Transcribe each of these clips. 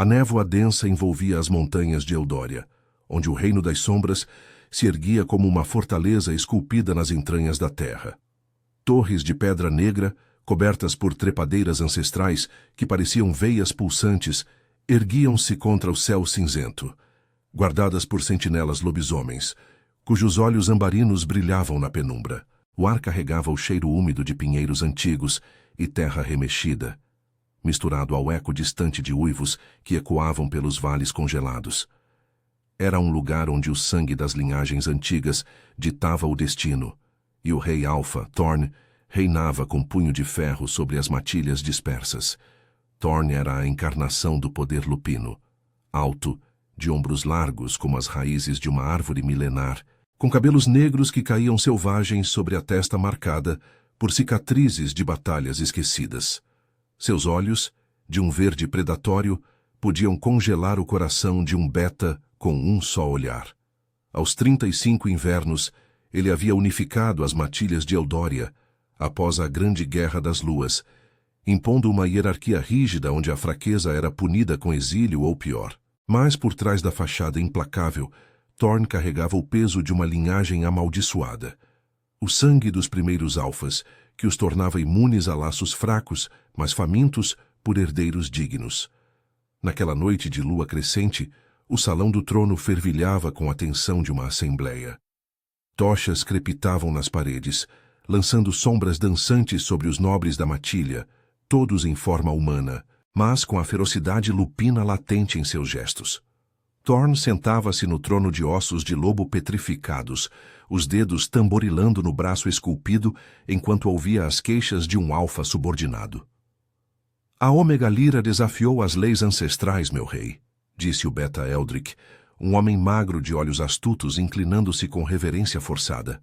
A névoa densa envolvia as montanhas de Eldória, onde o reino das sombras se erguia como uma fortaleza esculpida nas entranhas da terra. Torres de pedra negra, cobertas por trepadeiras ancestrais que pareciam veias pulsantes, erguiam-se contra o céu cinzento, guardadas por sentinelas lobisomens, cujos olhos ambarinos brilhavam na penumbra. O ar carregava o cheiro úmido de pinheiros antigos e terra remexida, misturado ao eco distante de uivos que ecoavam pelos vales congelados. Era um lugar onde o sangue das linhagens antigas ditava o destino, e o rei Alfa, Thorn, reinava com punho de ferro sobre as matilhas dispersas. Thorn era a encarnação do poder lupino, alto, de ombros largos como as raízes de uma árvore milenar, com cabelos negros que caíam selvagens sobre a testa marcada por cicatrizes de batalhas esquecidas. Seus olhos, de um verde predatório, podiam congelar o coração de um beta com um só olhar. Aos 35 invernos, ele havia unificado as matilhas de Eldória, após a Grande Guerra das Luas, impondo uma hierarquia rígida onde a fraqueza era punida com exílio ou pior. Mas por trás da fachada implacável, Thorn carregava o peso de uma linhagem amaldiçoada. O sangue dos primeiros alfas, que os tornava imunes a laços fracos, mas famintos por herdeiros dignos. Naquela noite de lua crescente, o salão do trono fervilhava com a tensão de uma assembleia. Tochas crepitavam nas paredes, lançando sombras dançantes sobre os nobres da matilha, todos em forma humana, mas com a ferocidade lupina latente em seus gestos. Thorn sentava-se no trono de ossos de lobo petrificados, os dedos tamborilando no braço esculpido enquanto ouvia as queixas de um alfa subordinado. A Ômega Lyra desafiou as leis ancestrais, meu rei, disse o Beta Eldric, um homem magro de olhos astutos inclinando-se com reverência forçada.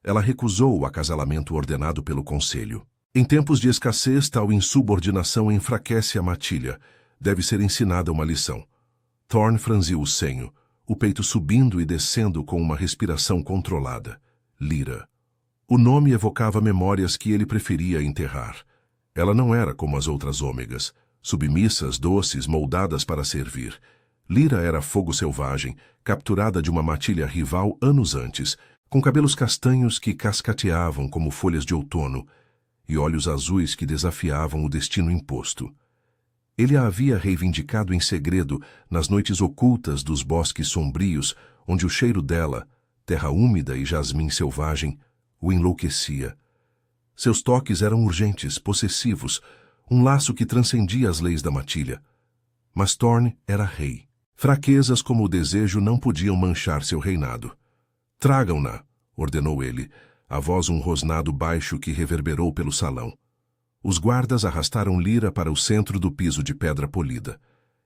Ela recusou o acasalamento ordenado pelo conselho. Em tempos de escassez, tal insubordinação enfraquece a matilha. Deve ser ensinada uma lição. Thorn franziu o senho, o peito subindo e descendo com uma respiração controlada. Lyra. O nome evocava memórias que ele preferia enterrar. Ela não era como as outras ômegas, submissas, doces, moldadas para servir. Lyra era fogo selvagem, capturada de uma matilha rival anos antes, com cabelos castanhos que cascateavam como folhas de outono, e olhos azuis que desafiavam o destino imposto. Ele a havia reivindicado em segredo nas noites ocultas dos bosques sombrios, onde o cheiro dela, terra úmida e jasmim selvagem, o enlouquecia. Seus toques eram urgentes, possessivos, um laço que transcendia as leis da matilha. Mas Thorn era rei. Fraquezas como o desejo não podiam manchar seu reinado. Tragam-na, ordenou ele, a voz um rosnado baixo que reverberou pelo salão. Os guardas arrastaram Lyra para o centro do piso de pedra polida.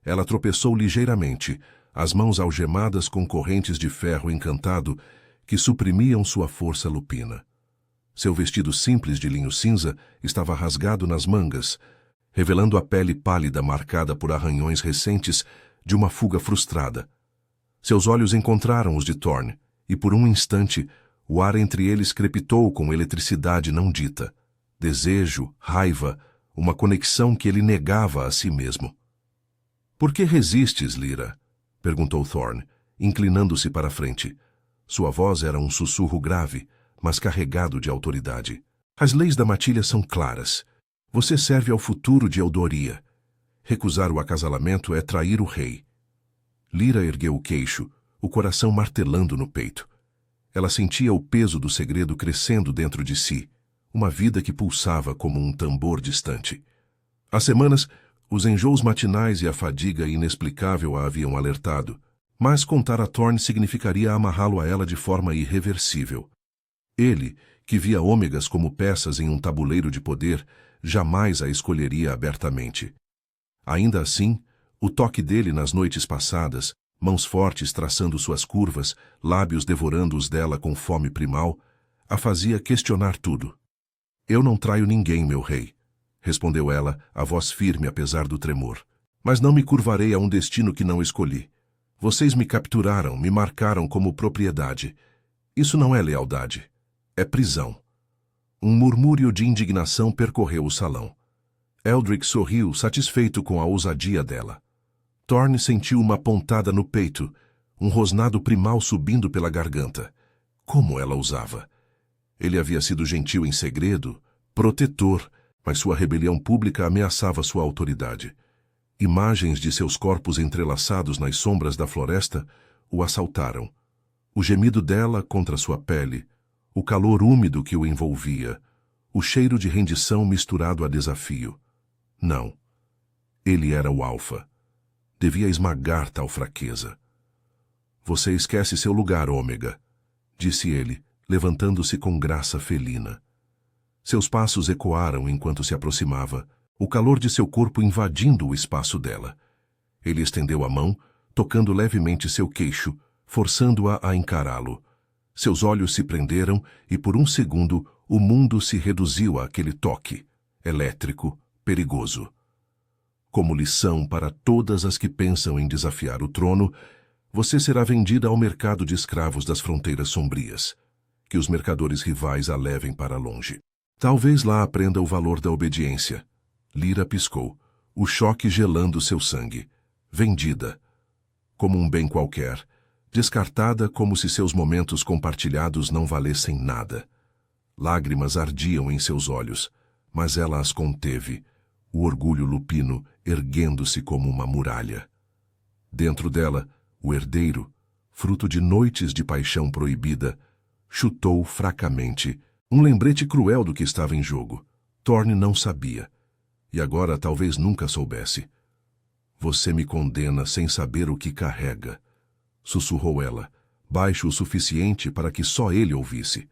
Ela tropeçou ligeiramente, as mãos algemadas com correntes de ferro encantado que suprimiam sua força lupina. Seu vestido simples de linho cinza estava rasgado nas mangas, revelando a pele pálida marcada por arranhões recentes de uma fuga frustrada. Seus olhos encontraram os de Thorn, e por um instante o ar entre eles crepitou com eletricidade não dita. Desejo, raiva, uma conexão que ele negava a si mesmo. "Por que resistes, Lyra?" perguntou Thorn, inclinando-se para a frente. Sua voz era um sussurro grave, mas carregado de autoridade. "As leis da matilha são claras. Você serve ao futuro de Eldoria. Recusar o acasalamento é trair o rei." Lyra ergueu o queixo, o coração martelando no peito. Ela sentia o peso do segredo crescendo dentro de si, uma vida que pulsava como um tambor distante. Há semanas, os enjoos matinais e a fadiga inexplicável a haviam alertado, mas contar a Thorn significaria amarrá-lo a ela de forma irreversível. Ele, que via ômegas como peças em um tabuleiro de poder, jamais a escolheria abertamente. Ainda assim, o toque dele nas noites passadas, mãos fortes traçando suas curvas, lábios devorando os dela com fome primal, a fazia questionar tudo. "Eu não traio ninguém, meu rei", respondeu ela, a voz firme apesar do tremor. "Mas não me curvarei a um destino que não escolhi. Vocês me capturaram, me marcaram como propriedade. Isso não é lealdade. É prisão." Um murmúrio de indignação percorreu o salão. Eldric sorriu, satisfeito com a ousadia dela. Thorne sentiu uma pontada no peito, um rosnado primal subindo pela garganta. Como ela ousava? Ele havia sido gentil em segredo, protetor, mas sua rebelião pública ameaçava sua autoridade. Imagens de seus corpos entrelaçados nas sombras da floresta o assaltaram. O gemido dela contra sua pele, o calor úmido que o envolvia, o cheiro de rendição misturado a desafio. Não. Ele era o alfa. Devia esmagar tal fraqueza. Você esquece seu lugar, Ômega, disse ele, levantando-se com graça felina. Seus passos ecoaram enquanto se aproximava, o calor de seu corpo invadindo o espaço dela. Ele estendeu a mão, tocando levemente seu queixo, forçando-a a encará-lo. Seus olhos se prenderam e, por um segundo, o mundo se reduziu àquele toque, elétrico, perigoso. Como lição para todas as que pensam em desafiar o trono, você será vendida ao mercado de escravos das fronteiras sombrias. Que os mercadores rivais a levem para longe. Talvez lá aprenda o valor da obediência. Lyra piscou, o choque gelando seu sangue. Vendida. Como um bem qualquer. Descartada como se seus momentos compartilhados não valessem nada. Lágrimas ardiam em seus olhos, mas ela as conteve, o orgulho lupino erguendo-se como uma muralha. Dentro dela, o herdeiro, fruto de noites de paixão proibida, chutou fracamente, um lembrete cruel do que estava em jogo. Thorne não sabia, e agora talvez nunca soubesse. Você me condena sem saber o que carrega, sussurrou ela, baixo o suficiente para que só ele ouvisse.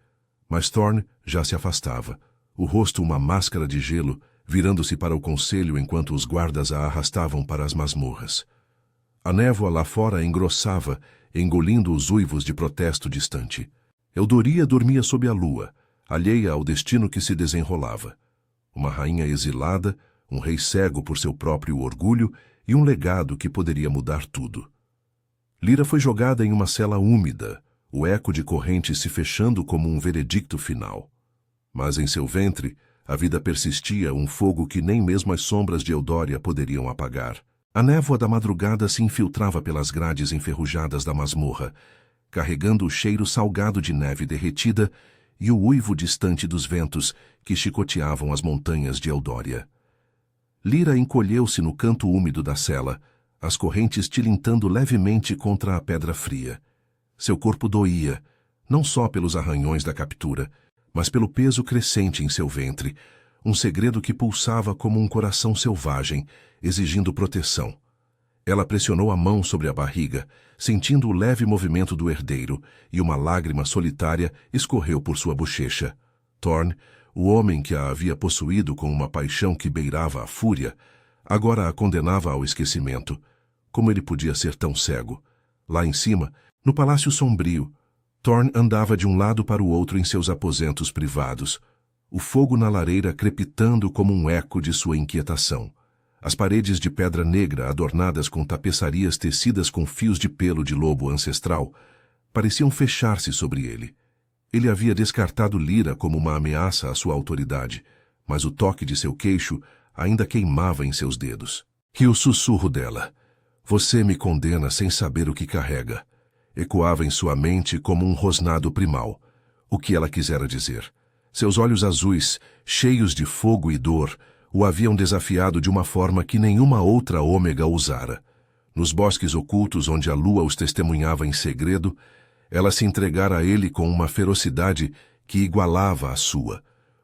Mas Thorne já se afastava, o rosto uma máscara de gelo, virando-se para o conselho enquanto os guardas a arrastavam para as masmorras. A névoa lá fora engrossava, engolindo os uivos de protesto distante. Eudoria dormia sob a lua, alheia ao destino que se desenrolava. Uma rainha exilada, um rei cego por seu próprio orgulho e um legado que poderia mudar tudo. Lyra foi jogada em uma cela úmida, o eco de correntes se fechando como um veredicto final. Mas em seu ventre, a vida persistia, um fogo que nem mesmo as sombras de Eudória poderiam apagar. A névoa da madrugada se infiltrava pelas grades enferrujadas da masmorra, carregando o cheiro salgado de neve derretida e o uivo distante dos ventos que chicoteavam as montanhas de Eudória. Lyra encolheu-se no canto úmido da cela, as correntes tilintando levemente contra a pedra fria. Seu corpo doía, não só pelos arranhões da captura, mas pelo peso crescente em seu ventre, um segredo que pulsava como um coração selvagem, exigindo proteção. Ela pressionou a mão sobre a barriga, sentindo o leve movimento do herdeiro, e uma lágrima solitária escorreu por sua bochecha. Thorne, o homem que a havia possuído com uma paixão que beirava a fúria, agora a condenava ao esquecimento. Como ele podia ser tão cego? Lá em cima, no Palácio Sombrio, Thorne andava de um lado para o outro em seus aposentos privados, o fogo na lareira crepitando como um eco de sua inquietação. As paredes de pedra negra, adornadas com tapeçarias tecidas com fios de pelo de lobo ancestral, pareciam fechar-se sobre ele. Ele havia descartado Lyra como uma ameaça à sua autoridade, mas o toque de seu queixo ainda queimava em seus dedos. E o sussurro dela, "Você me condena sem saber o que carrega", ecoava em sua mente como um rosnado primal. O que ela quisera dizer? Seus olhos azuis, cheios de fogo e dor, o haviam desafiado de uma forma que nenhuma outra Ômega ousara. Nos bosques ocultos onde a lua os testemunhava em segredo, ela se entregara a ele com uma ferocidade que igualava a sua.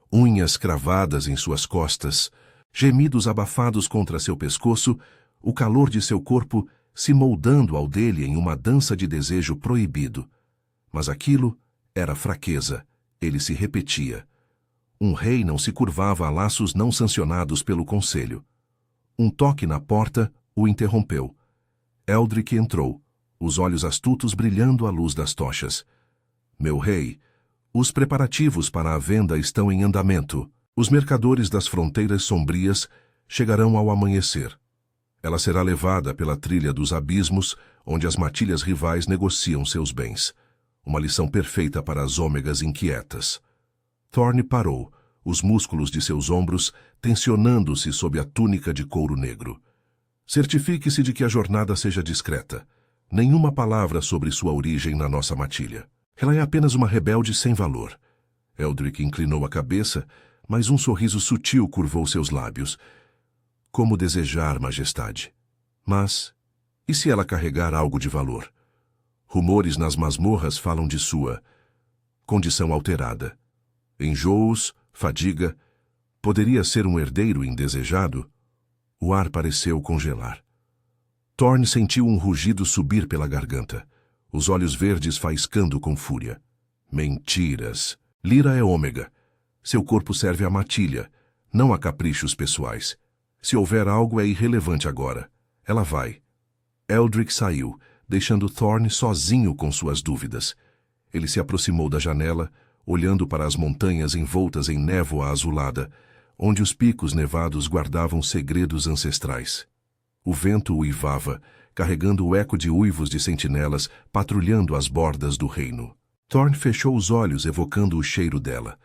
Unhas cravadas em suas costas, gemidos abafados contra seu pescoço, o calor de seu corpo se moldando ao dele em uma dança de desejo proibido. Mas aquilo era fraqueza, ele se repetia. Um rei não se curvava a laços não sancionados pelo conselho. Um toque na porta o interrompeu. Eldrick entrou, os olhos astutos brilhando à luz das tochas. "Meu rei, os preparativos para a venda estão em andamento. Os mercadores das fronteiras sombrias chegarão ao amanhecer. Ela será levada pela trilha dos abismos, onde as matilhas rivais negociam seus bens. Uma lição perfeita para as ômegas inquietas." Thorne parou, os músculos de seus ombros tensionando-se sob a túnica de couro negro. Certifique-se de que a jornada seja discreta. Nenhuma palavra sobre sua origem na nossa matilha. Ela é apenas uma rebelde sem valor. Eldrick inclinou a cabeça, mas um sorriso sutil curvou seus lábios. Como desejar, majestade. Mas, e se ela carregar algo de valor? Rumores nas masmorras falam de sua condição alterada. Enjoos, fadiga. Poderia ser um herdeiro indesejado? O ar pareceu congelar. Thorne sentiu um rugido subir pela garganta, os olhos verdes faiscando com fúria. Mentiras. Lyra é ômega. Seu corpo serve à matilha, não a caprichos pessoais. Se houver algo é irrelevante agora. Ela vai. Eldrick saiu, deixando Thorne sozinho com suas dúvidas. Ele se aproximou da janela, olhando para as montanhas envoltas em névoa azulada, onde os picos nevados guardavam segredos ancestrais. O vento uivava, carregando o eco de uivos de sentinelas patrulhando as bordas do reino. Thorne fechou os olhos evocando o cheiro dela.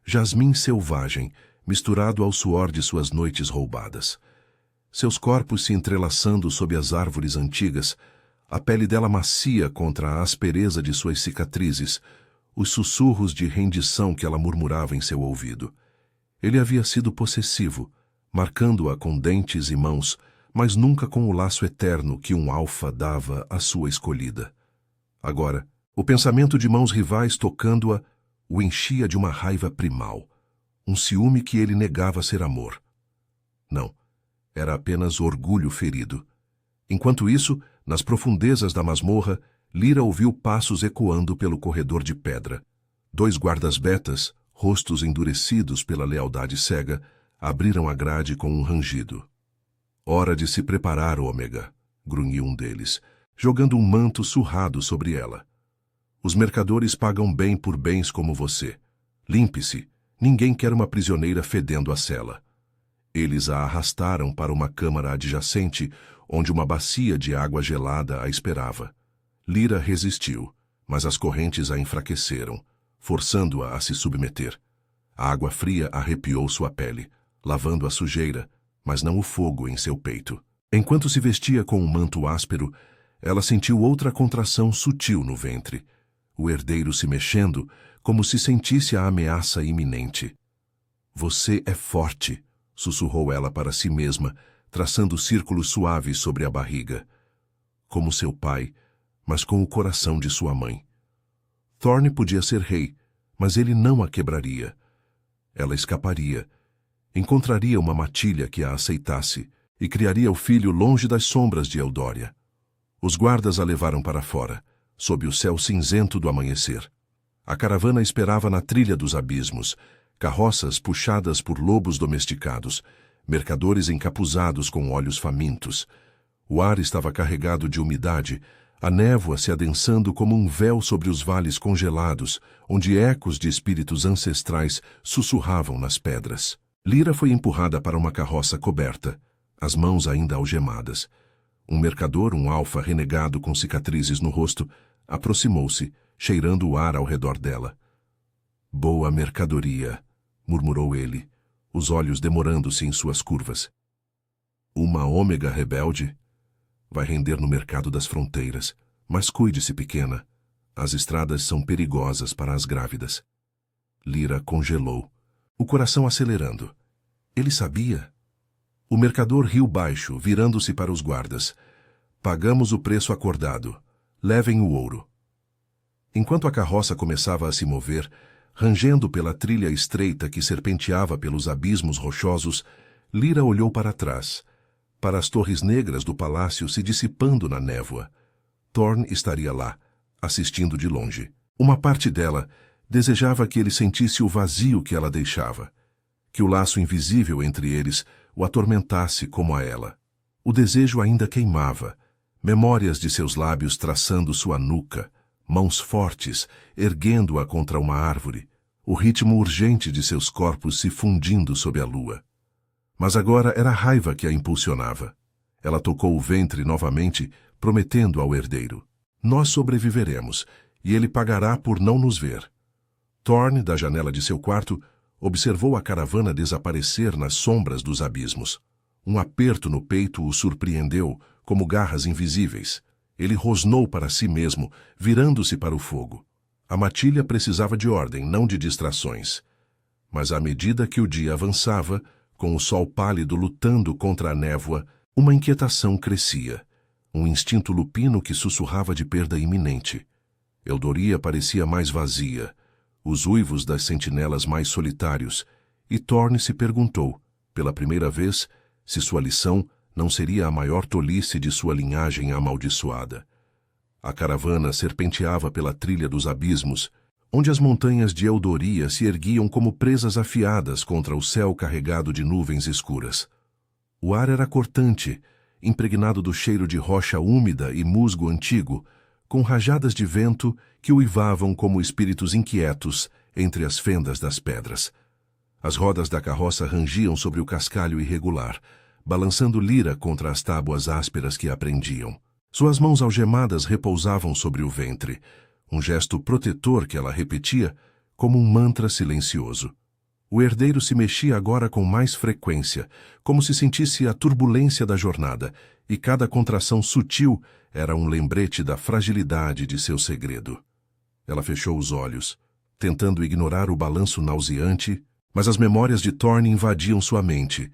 Jasmim selvagem, misturado ao suor de suas noites roubadas. Seus corpos se entrelaçando sob as árvores antigas, a pele dela macia contra a aspereza de suas cicatrizes, os sussurros de rendição que ela murmurava em seu ouvido. Ele havia sido possessivo, marcando-a com dentes e mãos, mas nunca com o laço eterno que um alfa dava à sua escolhida. Agora, o pensamento de mãos rivais tocando-a o enchia de uma raiva primal, um ciúme que ele negava ser amor. Não, era apenas orgulho ferido. Enquanto isso, nas profundezas da masmorra, Lyra ouviu passos ecoando pelo corredor de pedra. 2 guardas betas, rostos endurecidos pela lealdade cega, abriram a grade com um rangido. Hora de se preparar, ômega, grunhiu um deles, jogando um manto surrado sobre ela. Os mercadores pagam bem por bens como você. Limpe-se, ninguém quer uma prisioneira fedendo a cela. Eles a arrastaram para uma câmara adjacente, onde uma bacia de água gelada a esperava. Lyra resistiu, mas as correntes a enfraqueceram, forçando-a a se submeter. A água fria arrepiou sua pele, lavando a sujeira, mas não o fogo em seu peito. Enquanto se vestia com um manto áspero, ela sentiu outra contração sutil no ventre, o herdeiro se mexendo, como se sentisse a ameaça iminente. Você é forte, sussurrou ela para si mesma, traçando círculos suaves sobre a barriga. Como seu pai, mas com o coração de sua mãe. Thorne podia ser rei, mas ele não a quebraria. Ela escaparia, encontraria uma matilha que a aceitasse e criaria o filho longe das sombras de Eldória. Os guardas a levaram para fora, sob o céu cinzento do amanhecer. A caravana esperava na trilha dos abismos, carroças puxadas por lobos domesticados, mercadores encapuzados com olhos famintos. O ar estava carregado de umidade, a névoa se adensando como um véu sobre os vales congelados, onde ecos de espíritos ancestrais sussurravam nas pedras. Lyra foi empurrada para uma carroça coberta, as mãos ainda algemadas. Um mercador, um alfa renegado com cicatrizes no rosto, aproximou-se, cheirando o ar ao redor dela. Boa mercadoria, murmurou ele, os olhos demorando-se em suas curvas. Uma ômega rebelde? Vai render no mercado das fronteiras, mas cuide-se, pequena. As estradas são perigosas para as grávidas. Lyra congelou, o coração acelerando. Ele sabia? O mercador riu baixo, virando-se para os guardas. Pagamos o preço acordado. Levem o ouro. Enquanto a carroça começava a se mover, rangendo pela trilha estreita que serpenteava pelos abismos rochosos, Lyra olhou para trás, para as torres negras do palácio se dissipando na névoa. Thorne estaria lá, assistindo de longe. Uma parte dela desejava que ele sentisse o vazio que ela deixava, que o laço invisível entre eles o atormentasse como a ela. O desejo ainda queimava, memórias de seus lábios traçando sua nuca, mãos fortes, erguendo-a contra uma árvore, o ritmo urgente de seus corpos se fundindo sob a lua. Mas agora era a raiva que a impulsionava. Ela tocou o ventre novamente, prometendo ao herdeiro: nós sobreviveremos, e ele pagará por não nos ver. Thorne, da janela de seu quarto, observou a caravana desaparecer nas sombras dos abismos. Um aperto no peito o surpreendeu, como garras invisíveis. Ele rosnou para si mesmo, virando-se para o fogo. A matilha precisava de ordem, não de distrações. Mas à medida que o dia avançava, com o sol pálido lutando contra a névoa, uma inquietação crescia. Um instinto lupino que sussurrava de perda iminente. Eldoria parecia mais vazia, os uivos das sentinelas mais solitários, e Thorne se perguntou, pela primeira vez, se sua lição não seria a maior tolice de sua linhagem amaldiçoada. A caravana serpenteava pela trilha dos abismos, onde as montanhas de Eldoria se erguiam como presas afiadas contra o céu carregado de nuvens escuras. O ar era cortante, impregnado do cheiro de rocha úmida e musgo antigo, com rajadas de vento que uivavam como espíritos inquietos entre as fendas das pedras. As rodas da carroça rangiam sobre o cascalho irregular, balançando Lyra contra as tábuas ásperas que a prendiam. Suas mãos algemadas repousavam sobre o ventre, um gesto protetor que ela repetia como um mantra silencioso. O herdeiro se mexia agora com mais frequência, como se sentisse a turbulência da jornada, e cada contração sutil era um lembrete da fragilidade de seu segredo. Ela fechou os olhos, tentando ignorar o balanço nauseante, mas as memórias de Thorne invadiam sua mente.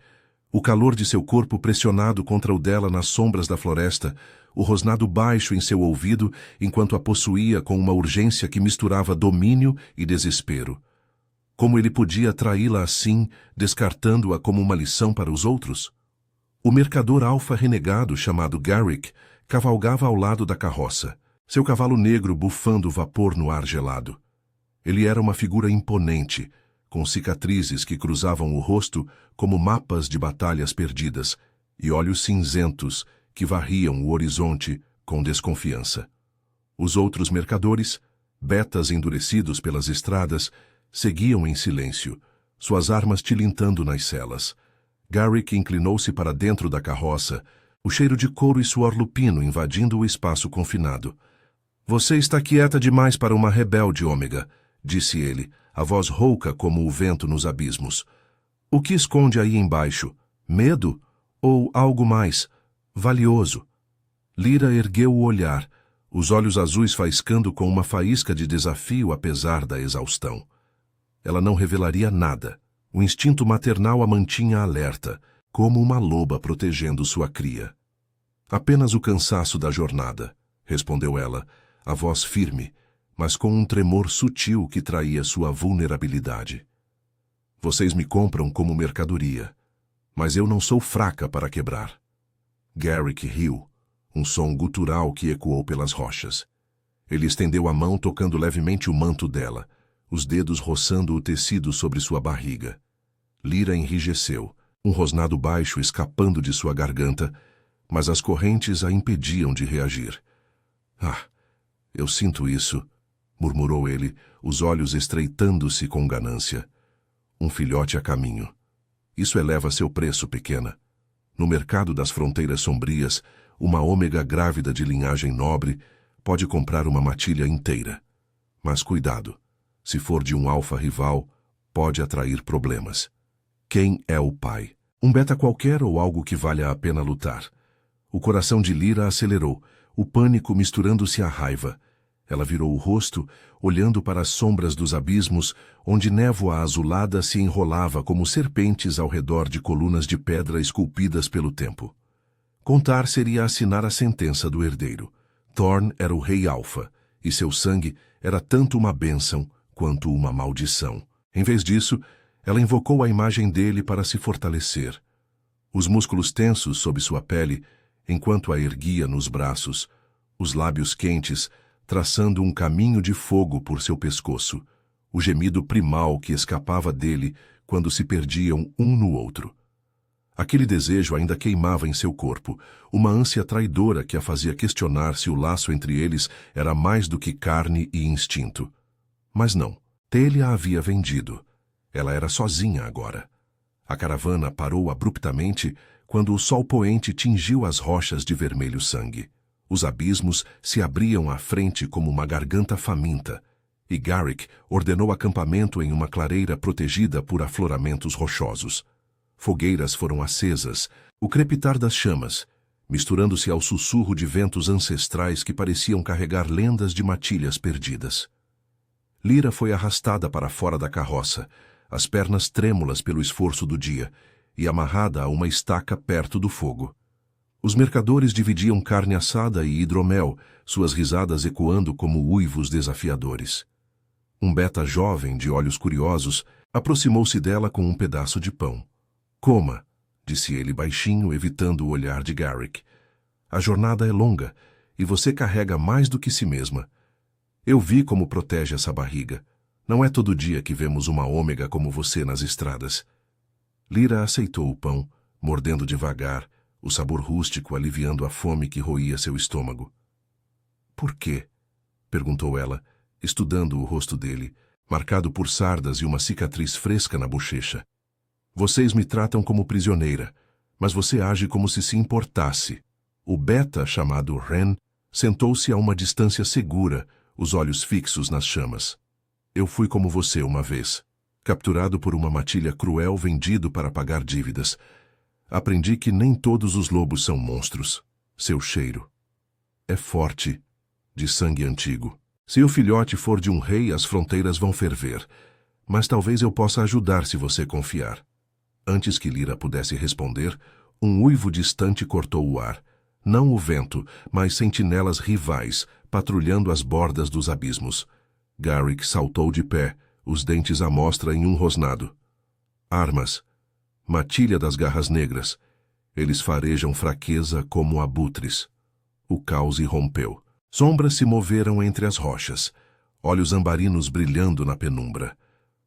O calor de seu corpo pressionado contra o dela nas sombras da floresta, o rosnado baixo em seu ouvido enquanto a possuía com uma urgência que misturava domínio e desespero. Como ele podia traí-la assim, descartando-a como uma lição para os outros? O mercador alfa renegado chamado Garrick cavalgava ao lado da carroça, seu cavalo negro bufando vapor no ar gelado. Ele era uma figura imponente, com cicatrizes que cruzavam o rosto como mapas de batalhas perdidas, e olhos cinzentos que varriam o horizonte com desconfiança. Os outros mercadores, betas endurecidos pelas estradas, seguiam em silêncio, suas armas tilintando nas celas. Garrick inclinou-se para dentro da carroça, o cheiro de couro e suor lupino invadindo o espaço confinado. "Você está quieta demais para uma rebelde, Ômega", disse ele, a voz rouca como o vento nos abismos. "O que esconde aí embaixo? Medo? Ou algo mais valioso?" Lyra ergueu o olhar, os olhos azuis faiscando com uma faísca de desafio apesar da exaustão. Ela não revelaria nada. O instinto maternal a mantinha alerta, como uma loba protegendo sua cria. "Apenas o cansaço da jornada", respondeu ela, a voz firme, mas com um tremor sutil que traía sua vulnerabilidade. "Vocês me compram como mercadoria, mas eu não sou fraca para quebrar." Garrick riu, um som gutural que ecoou pelas rochas. Ele estendeu a mão tocando levemente o manto dela, os dedos roçando o tecido sobre sua barriga. Lyra enrijeceu, um rosnado baixo escapando de sua garganta, mas as correntes a impediam de reagir. "Ah, eu sinto isso", murmurou ele, os olhos estreitando-se com ganância. "Um filhote a caminho. Isso eleva seu preço, pequena. No mercado das fronteiras sombrias, uma ômega grávida de linhagem nobre pode comprar uma matilha inteira. Mas cuidado, se for de um alfa rival, pode atrair problemas. Quem é o pai? Um beta qualquer ou algo que valha a pena lutar?" O coração de Lyra acelerou, o pânico misturando-se à raiva. Ela virou o rosto, olhando para as sombras dos abismos, onde névoa azulada se enrolava como serpentes ao redor de colunas de pedra esculpidas pelo tempo. Contar seria assinar a sentença do herdeiro. Thorne era o rei alfa, e seu sangue era tanto uma bênção quanto uma maldição. Em vez disso, ela invocou a imagem dele para se fortalecer. Os músculos tensos sob sua pele, enquanto a erguia nos braços, os lábios quentes, traçando um caminho de fogo por seu pescoço, o gemido primal que escapava dele quando se perdiam um no outro. Aquele desejo ainda queimava em seu corpo, uma ânsia traidora que a fazia questionar se o laço entre eles era mais do que carne e instinto. Mas não, Tele a havia vendido. Ela era sozinha agora. A caravana parou abruptamente quando o sol poente tingiu as rochas de vermelho sangue. Os abismos se abriam à frente como uma garganta faminta, e Garrick ordenou acampamento em uma clareira protegida por afloramentos rochosos. Fogueiras foram acesas, o crepitar das chamas, misturando-se ao sussurro de ventos ancestrais que pareciam carregar lendas de matilhas perdidas. Lyra foi arrastada para fora da carroça, as pernas trêmulas pelo esforço do dia, e amarrada a uma estaca perto do fogo. Os mercadores dividiam carne assada e hidromel, suas risadas ecoando como uivos desafiadores. Um beta jovem, de olhos curiosos, aproximou-se dela com um pedaço de pão. Coma, disse ele baixinho, evitando o olhar de Garrick. A jornada é longa, e você carrega mais do que si mesma. Eu vi como protege essa barriga. Não é todo dia que vemos uma ômega como você nas estradas. Lyra aceitou o pão, mordendo devagar, o sabor rústico aliviando a fome que roía seu estômago. Por quê? Perguntou ela, estudando o rosto dele, marcado por sardas e uma cicatriz fresca na bochecha. Vocês me tratam como prisioneira, mas você age como se importasse. O beta, chamado Ren, sentou-se a uma distância segura, os olhos fixos nas chamas. Eu fui como você uma vez, capturado por uma matilha cruel vendido para pagar dívidas. Aprendi que nem todos os lobos são monstros. Seu cheiro é forte, de sangue antigo. Se o filhote for de um rei, as fronteiras vão ferver. Mas talvez eu possa ajudar se você confiar. Antes que Lyra pudesse responder, um uivo distante cortou o ar. Não o vento, mas sentinelas rivais, patrulhando as bordas dos abismos. Garrick saltou de pé, os dentes à mostra em um rosnado. Armas. Matilha das garras negras. Eles farejam fraqueza como abutres. O caos irrompeu. Sombras se moveram entre as rochas, olhos ambarinos brilhando na penumbra.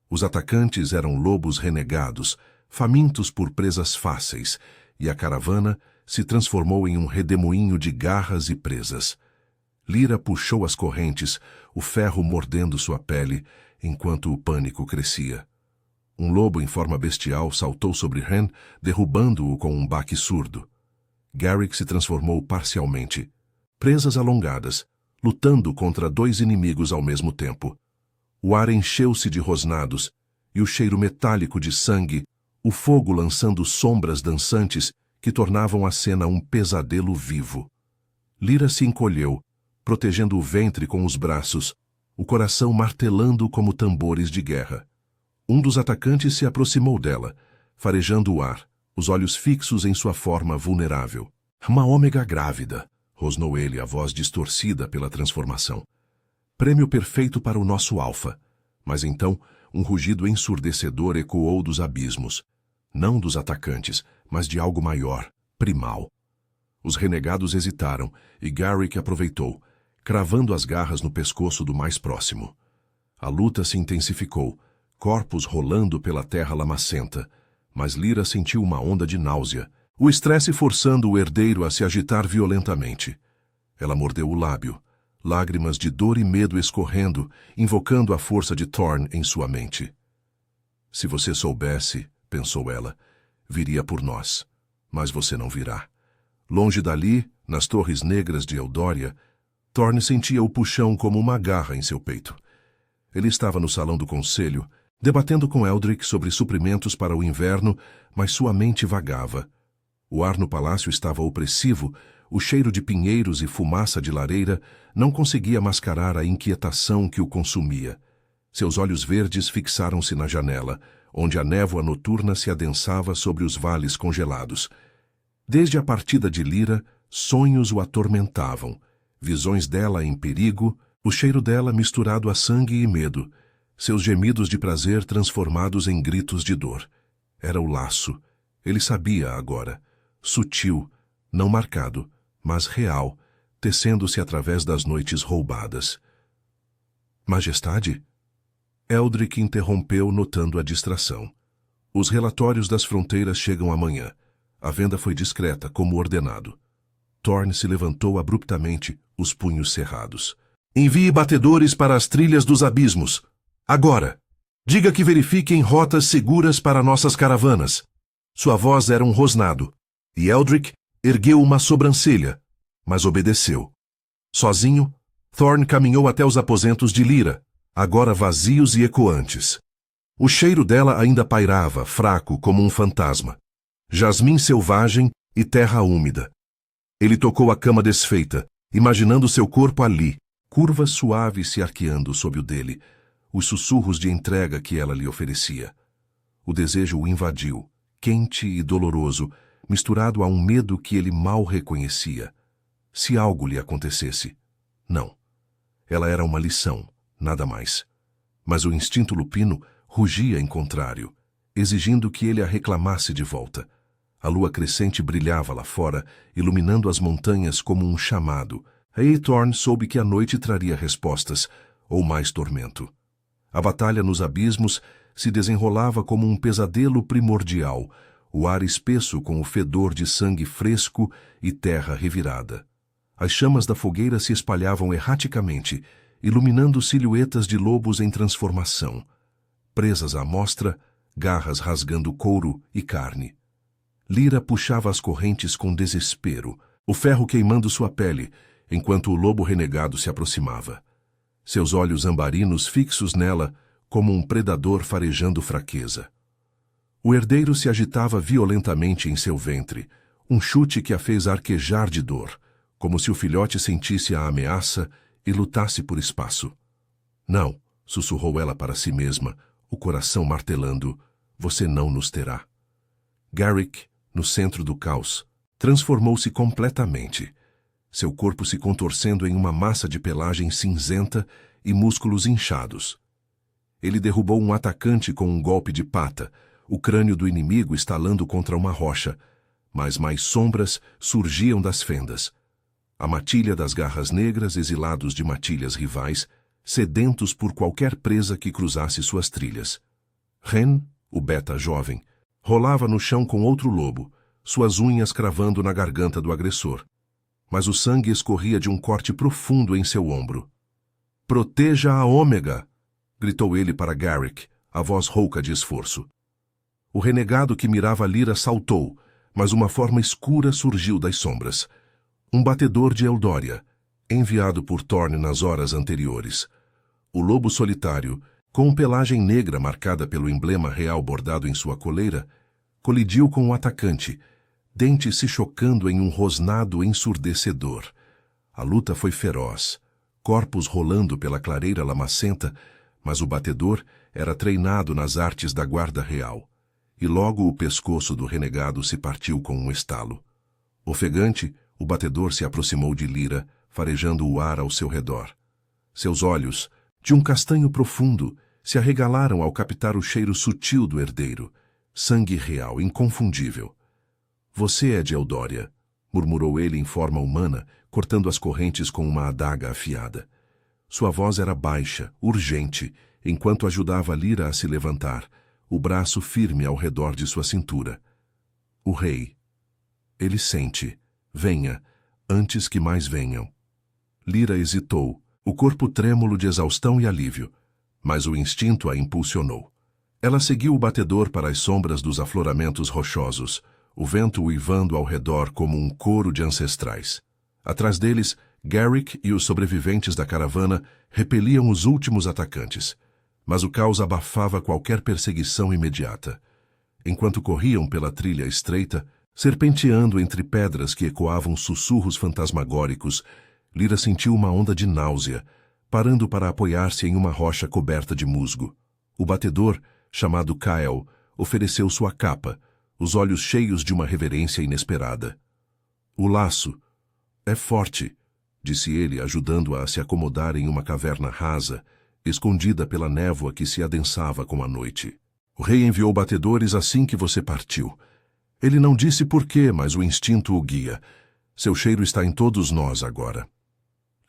Os atacantes eram lobos renegados, famintos por presas fáceis, e a caravana se transformou em um redemoinho de garras e presas. Lyra puxou as correntes, o ferro mordendo sua pele, enquanto o pânico crescia. Um lobo em forma bestial saltou sobre Ren, derrubando-o com um baque surdo. Garrick se transformou parcialmente. Presas alongadas, lutando contra dois inimigos ao mesmo tempo. O ar encheu-se de rosnados, e o cheiro metálico de sangue, o fogo lançando sombras dançantes que tornavam a cena um pesadelo vivo. Lyra se encolheu, protegendo o ventre com os braços, o coração martelando como tambores de guerra. Um dos atacantes se aproximou dela, farejando o ar, os olhos fixos em sua forma vulnerável. Uma ômega grávida, rosnou ele, a voz distorcida pela transformação. Prêmio perfeito para o nosso alfa. Mas então, um rugido ensurdecedor ecoou dos abismos. Não dos atacantes, mas de algo maior, primal. Os renegados hesitaram, e Garrick aproveitou, cravando as garras no pescoço do mais próximo. A luta se intensificou, corpos rolando pela terra lamacenta, mas Lyra sentiu uma onda de náusea, o estresse forçando o herdeiro a se agitar violentamente. Ela mordeu o lábio, lágrimas de dor e medo escorrendo, invocando a força de Thorn em sua mente. Se você soubesse, pensou ela, viria por nós, mas você não virá. Longe dali, nas torres negras de Eldória, Thorn sentia o puxão como uma garra em seu peito. Ele estava no salão do conselho, debatendo com Eldrick sobre suprimentos para o inverno, mas sua mente vagava. O ar no palácio estava opressivo, o cheiro de pinheiros e fumaça de lareira não conseguia mascarar a inquietação que o consumia. Seus olhos verdes fixaram-se na janela, onde a névoa noturna se adensava sobre os vales congelados. Desde a partida de Lyra, sonhos o atormentavam, visões dela em perigo, o cheiro dela misturado a sangue e medo, seus gemidos de prazer transformados em gritos de dor. Era o laço. Ele sabia agora. Sutil, não marcado, mas real, tecendo-se através das noites roubadas. Majestade? Eldrick interrompeu, notando a distração. Os relatórios das fronteiras chegam amanhã. A venda foi discreta, como ordenado. Thorn se levantou abruptamente, os punhos cerrados. Envie batedores para as trilhas dos abismos. Agora! Diga que verifiquem rotas seguras para nossas caravanas. Sua voz era um rosnado, e Eldrick ergueu uma sobrancelha, mas obedeceu. Sozinho, Thorn caminhou até os aposentos de Lyra, agora vazios e ecoantes. O cheiro dela ainda pairava, fraco como um fantasma. jasmim selvagem e terra úmida. Ele tocou a cama desfeita, imaginando seu corpo ali, curvas suaves se arqueando sob o dele, os sussurros de entrega que ela lhe oferecia. O desejo o invadiu, quente e doloroso, misturado a um medo que ele mal reconhecia. Se algo lhe acontecesse. Não. Ela era uma lição, nada mais. Mas o instinto lupino rugia em contrário, exigindo que ele a reclamasse de volta. A lua crescente brilhava lá fora, iluminando as montanhas como um chamado. Eithorn soube que a noite traria respostas, ou mais tormento. A batalha nos abismos se desenrolava como um pesadelo primordial, o ar espesso com o fedor de sangue fresco e terra revirada. As chamas da fogueira se espalhavam erraticamente, iluminando silhuetas de lobos em transformação. Presas à mostra, garras rasgando couro e carne. Lyra puxava as correntes com desespero, o ferro queimando sua pele, enquanto o lobo renegado se aproximava. Seus olhos ambarinos fixos nela, como um predador farejando fraqueza. O herdeiro se agitava violentamente em seu ventre, um chute que a fez arquejar de dor, como se o filhote sentisse a ameaça e lutasse por espaço. Não, sussurrou ela para si mesma, o coração martelando, você não nos terá. Garrick, no centro do caos, transformou-se completamente, seu corpo se contorcendo em uma massa de pelagem cinzenta e músculos inchados. Ele derrubou um atacante com um golpe de pata, o crânio do inimigo estalando contra uma rocha, mas mais sombras surgiam das fendas. A matilha das garras negras exilados de matilhas rivais, sedentos por qualquer presa que cruzasse suas trilhas. Ren, o beta jovem, rolava no chão com outro lobo, suas unhas cravando na garganta do agressor. Mas o sangue escorria de um corte profundo em seu ombro. "Proteja a Ômega!" gritou ele para Garrick, a voz rouca de esforço. O renegado que mirava Lyra saltou, mas uma forma escura surgiu das sombras. Um batedor de Eldória, enviado por Thorne nas horas anteriores. O lobo solitário, com pelagem negra marcada pelo emblema real bordado em sua coleira, colidiu com o atacante, dentes se chocando em um rosnado ensurdecedor. A luta foi feroz, corpos rolando pela clareira lamacenta, mas o batedor era treinado nas artes da guarda real, e logo o pescoço do renegado se partiu com um estalo. Ofegante, o batedor se aproximou de Lyra, farejando o ar ao seu redor. Seus olhos, de um castanho profundo, se arregalaram ao captar o cheiro sutil do herdeiro, sangue real, inconfundível. "Você é de Eldória", murmurou ele em forma humana, cortando as correntes com uma adaga afiada. Sua voz era baixa, urgente, enquanto ajudava Lyra a se levantar, o braço firme ao redor de sua cintura. O rei. Ele sente. Venha, antes que mais venham. Lyra hesitou, o corpo trêmulo de exaustão e alívio, mas o instinto a impulsionou. Ela seguiu o batedor para as sombras dos afloramentos rochosos, o vento uivando ao redor como um coro de ancestrais. Atrás deles, Garrick e os sobreviventes da caravana repeliam os últimos atacantes, mas o caos abafava qualquer perseguição imediata. Enquanto corriam pela trilha estreita, serpenteando entre pedras que ecoavam sussurros fantasmagóricos, Lyra sentiu uma onda de náusea, parando para apoiar-se em uma rocha coberta de musgo. O batedor, chamado Kael, ofereceu sua capa, os olhos cheios de uma reverência inesperada. "O laço é forte", disse ele, ajudando-a a se acomodar em uma caverna rasa, escondida pela névoa que se adensava com a noite. "O rei enviou batedores assim que você partiu. Ele não disse por quê, mas o instinto o guia. Seu cheiro está em todos nós agora."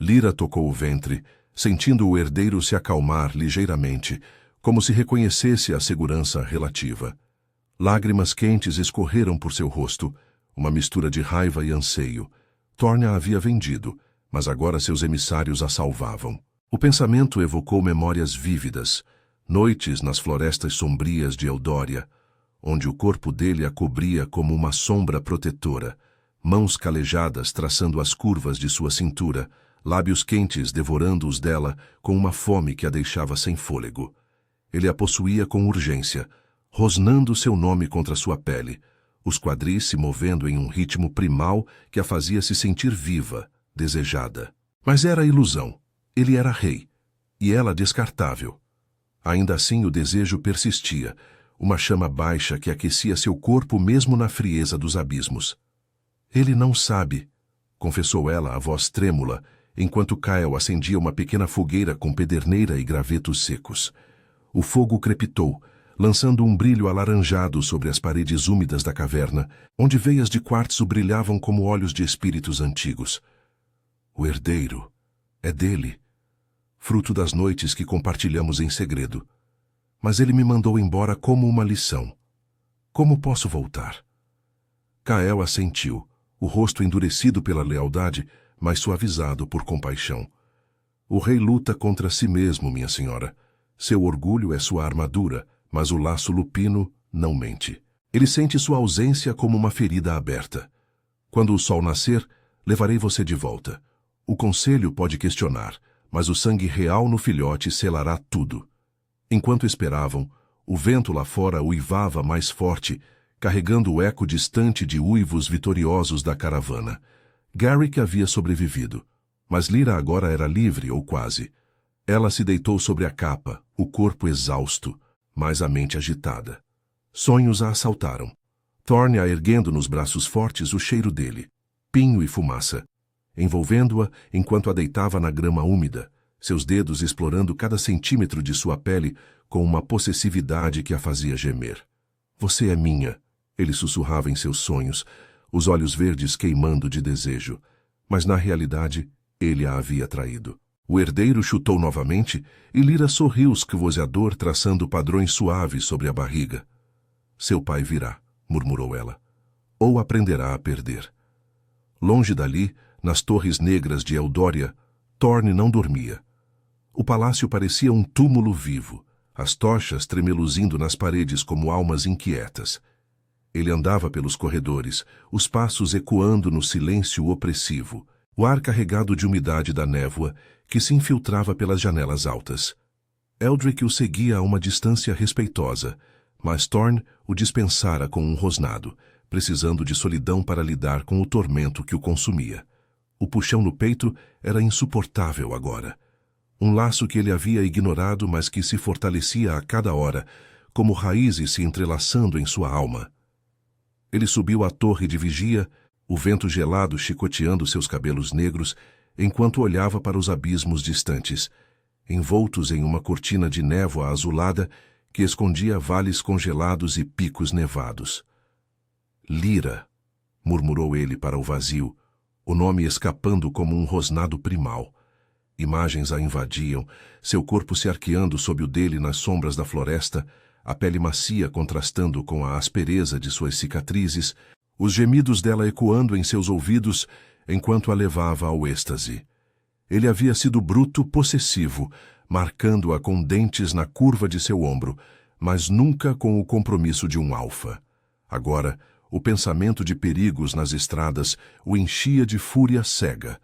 Lyra tocou o ventre, sentindo o herdeiro se acalmar ligeiramente, como se reconhecesse a segurança relativa. Lágrimas quentes escorreram por seu rosto, uma mistura de raiva e anseio. Thorne a havia vendido, mas agora seus emissários a salvavam. O pensamento evocou memórias vívidas, noites nas florestas sombrias de Eldória, onde o corpo dele a cobria como uma sombra protetora, mãos calejadas traçando as curvas de sua cintura, lábios quentes devorando os dela com uma fome que a deixava sem fôlego. Ele a possuía com urgência, rosnando seu nome contra sua pele, os quadris se movendo em um ritmo primal que a fazia se sentir viva, desejada. Mas era ilusão. Ele era rei, e ela descartável. Ainda assim o desejo persistia, uma chama baixa que aquecia seu corpo mesmo na frieza dos abismos. Ele não sabe, confessou ela a voz trêmula, enquanto Kyle acendia uma pequena fogueira com pederneira e gravetos secos. O fogo crepitou, lançando um brilho alaranjado sobre as paredes úmidas da caverna, onde veias de quartzo brilhavam como olhos de espíritos antigos. O herdeiro é dele, fruto das noites que compartilhamos em segredo. Mas ele me mandou embora como uma lição. Como posso voltar? Kael assentiu, o rosto endurecido pela lealdade, mas suavizado por compaixão. O rei luta contra si mesmo, minha senhora. Seu orgulho é sua armadura, mas o laço lupino não mente. Ele sente sua ausência como uma ferida aberta. Quando o sol nascer, levarei você de volta. O conselho pode questionar, mas o sangue real no filhote selará tudo. Enquanto esperavam, o vento lá fora uivava mais forte, carregando o eco distante de uivos vitoriosos da caravana. Garrick havia sobrevivido, mas Lyra agora era livre ou quase. Ela se deitou sobre a capa, o corpo exausto, mas a mente agitada. Sonhos a assaltaram. Thorne a erguendo nos braços fortes o cheiro dele, pinho e fumaça, envolvendo-a enquanto a deitava na grama úmida, seus dedos explorando cada centímetro de sua pele com uma possessividade que a fazia gemer. Você é minha, ele sussurrava em seus sonhos, os olhos verdes queimando de desejo, mas na realidade ele a havia traído. O herdeiro chutou novamente e Lyra sorriu esquivozador, traçando padrões suaves sobre a barriga. Seu pai virá, murmurou ela, ou aprenderá a perder. Longe dali, nas torres negras de Eldória, Thorne não dormia. O palácio parecia um túmulo vivo, as tochas tremeluzindo nas paredes como almas inquietas. Ele andava pelos corredores, os passos ecoando no silêncio opressivo, o ar carregado de umidade da névoa que se infiltrava pelas janelas altas. Eldrick o seguia a uma distância respeitosa, mas Thorne o dispensara com um rosnado, precisando de solidão para lidar com o tormento que o consumia. O puxão no peito era insuportável agora. Um laço que ele havia ignorado, mas que se fortalecia a cada hora, como raízes se entrelaçando em sua alma. Ele subiu à torre de vigia, o vento gelado chicoteando seus cabelos negros, enquanto olhava para os abismos distantes, envoltos em uma cortina de névoa azulada que escondia vales congelados e picos nevados. Lyra, murmurou ele para o vazio, o nome escapando como um rosnado primal. Imagens a invadiam, seu corpo se arqueando sob o dele nas sombras da floresta, a pele macia contrastando com a aspereza de suas cicatrizes, os gemidos dela ecoando em seus ouvidos enquanto a levava ao êxtase. Ele havia sido bruto, possessivo, marcando-a com dentes na curva de seu ombro, mas nunca com o compromisso de um alfa. Agora, o pensamento de perigos nas estradas o enchia de fúria cega.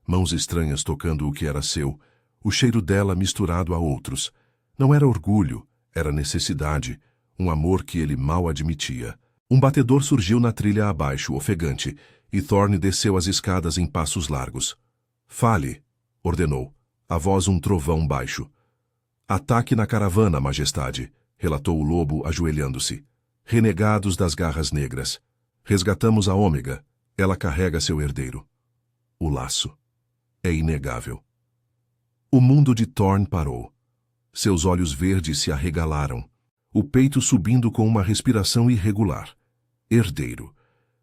Mãos estranhas tocando o que era seu, o cheiro dela misturado a outros. Não era orgulho, era necessidade, um amor que ele mal admitia. Um batedor surgiu na trilha abaixo, ofegante, e Thorne desceu as escadas em passos largos. Fale, ordenou, a voz um trovão baixo. Ataque na caravana, majestade, relatou o lobo ajoelhando-se. Renegados das garras negras. Resgatamos a Ômega, ela carrega seu herdeiro. O laço. É inegável. O mundo de Thorne parou. Seus olhos verdes se arregalaram, o peito subindo com uma respiração irregular. Herdeiro.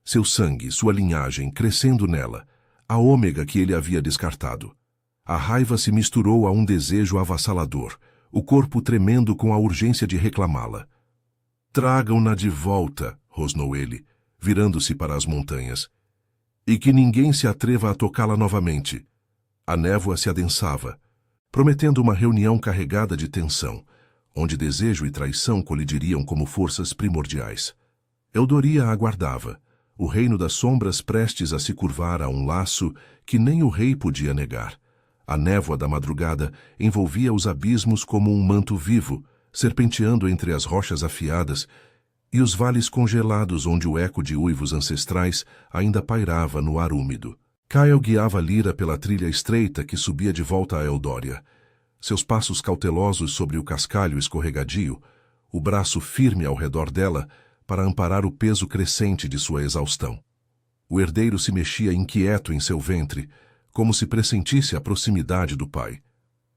Seu sangue, sua linhagem, crescendo nela, a Ômega que ele havia descartado. A raiva se misturou a um desejo avassalador, o corpo tremendo com a urgência de reclamá-la. Tragam-na de volta, rosnou ele, virando-se para as montanhas. E que ninguém se atreva a tocá-la novamente. A névoa se adensava, prometendo uma reunião carregada de tensão, onde desejo e traição colidiriam como forças primordiais. Eldoria aguardava, o reino das sombras prestes a se curvar a um laço que nem o rei podia negar. A névoa da madrugada envolvia os abismos como um manto vivo, serpenteando entre as rochas afiadas, e os vales congelados onde o eco de uivos ancestrais ainda pairava no ar úmido. Kyle guiava Lyra pela trilha estreita que subia de volta a Eldória. Seus passos cautelosos sobre o cascalho escorregadio, o braço firme ao redor dela para amparar o peso crescente de sua exaustão. O herdeiro se mexia inquieto em seu ventre, como se pressentisse a proximidade do pai.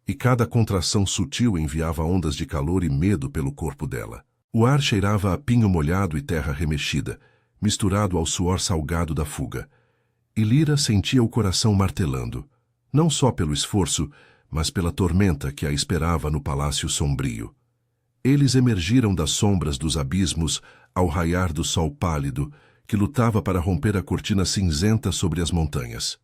E cada contração sutil enviava ondas de calor e medo pelo corpo dela. O ar cheirava a pinho molhado e terra remexida, misturado ao suor salgado da fuga. E Lyra sentia o coração martelando, não só pelo esforço, mas pela tormenta que a esperava no palácio sombrio. Eles emergiram das sombras dos abismos ao raiar do sol pálido, que lutava para romper a cortina cinzenta sobre as montanhas.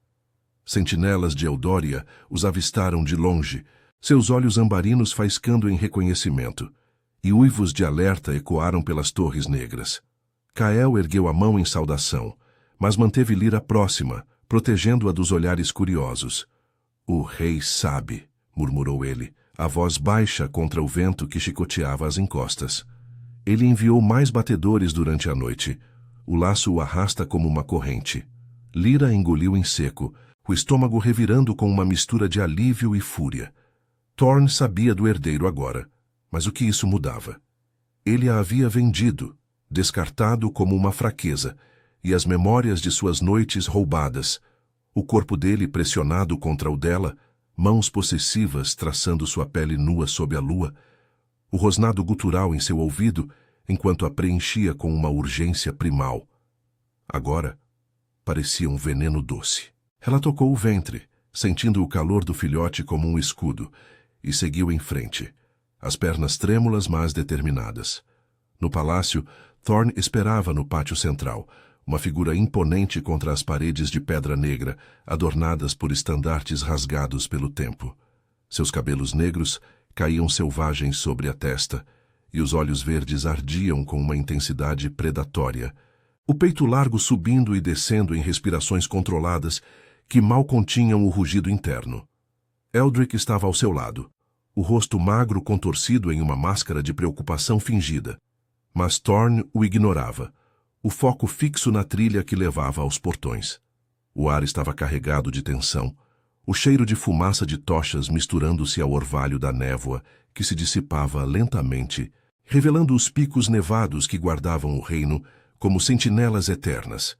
Sentinelas de Eldória os avistaram de longe, seus olhos ambarinos faiscando em reconhecimento, e uivos de alerta ecoaram pelas torres negras. Kael ergueu a mão em saudação, mas manteve Lyra próxima, protegendo-a dos olhares curiosos. "O rei sabe", murmurou ele, a voz baixa contra o vento que chicoteava as encostas. Ele enviou mais batedores durante a noite. O laço o arrasta como uma corrente. Lyra engoliu em seco, o estômago revirando com uma mistura de alívio e fúria. Thorne sabia do herdeiro agora, mas o que isso mudava? Ele a havia vendido, descartado como uma fraqueza, e as memórias de suas noites roubadas, o corpo dele pressionado contra o dela, mãos possessivas traçando sua pele nua sob a lua, o rosnado gutural em seu ouvido, enquanto a preenchia com uma urgência primal. Agora, parecia um veneno doce. Ela tocou o ventre, sentindo o calor do filhote como um escudo, e seguiu em frente, as pernas trêmulas mas determinadas. No palácio, Thorne esperava no pátio central, uma figura imponente contra as paredes de pedra negra, adornadas por estandartes rasgados pelo tempo. Seus cabelos negros caíam selvagens sobre a testa, e os olhos verdes ardiam com uma intensidade predatória. O peito largo subindo e descendo em respirações controladas que mal continham o rugido interno. Eldrick estava ao seu lado, o rosto magro contorcido em uma máscara de preocupação fingida. Mas Thorne o ignorava, o foco fixo na trilha que levava aos portões. O ar estava carregado de tensão, o cheiro de fumaça de tochas misturando-se ao orvalho da névoa que se dissipava lentamente, revelando os picos nevados que guardavam o reino como sentinelas eternas.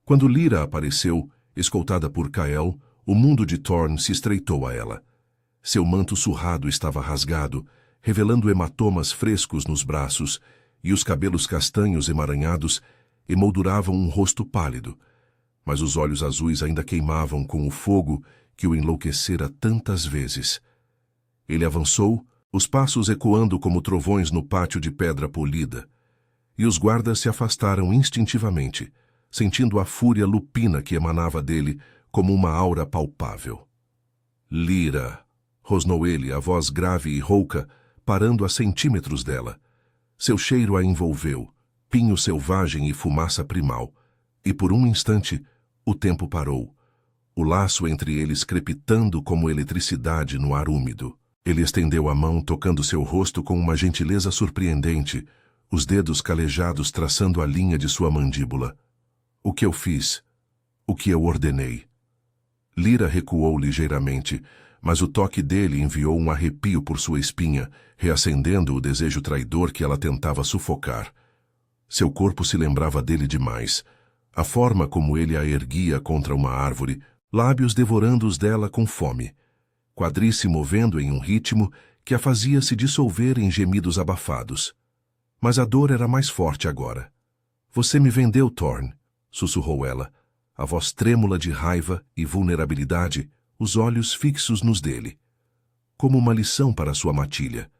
Quando Lyra apareceu, escoltada por Kael, o mundo de Thorne se estreitou a ela. Seu manto surrado estava rasgado, revelando hematomas frescos nos braços, e os cabelos castanhos emaranhados emolduravam um rosto pálido, mas os olhos azuis ainda queimavam com o fogo que o enlouquecera tantas vezes. Ele avançou, os passos ecoando como trovões no pátio de pedra polida, e os guardas se afastaram instintivamente, sentindo a fúria lupina que emanava dele como uma aura palpável. "Lyra", rosnou ele, a voz grave e rouca, parando a centímetros dela. Seu cheiro a envolveu, pinho selvagem e fumaça primal, e por um instante o tempo parou, o laço entre eles crepitando como eletricidade no ar úmido. Ele estendeu a mão, tocando seu rosto com uma gentileza surpreendente, os dedos calejados traçando a linha de sua mandíbula. "O que eu fiz? O que eu ordenei?" Lyra recuou ligeiramente, mas o toque dele enviou um arrepio por sua espinha, reacendendo o desejo traidor que ela tentava sufocar. Seu corpo se lembrava dele demais, a forma como ele a erguia contra uma árvore, lábios devorando os dela com fome, quadris se movendo em um ritmo que a fazia se dissolver em gemidos abafados. Mas a dor era mais forte agora. "Você me vendeu, Thorne", sussurrou ela, a voz trêmula de raiva e vulnerabilidade, os olhos fixos nos dele. Como uma lição para sua matilha,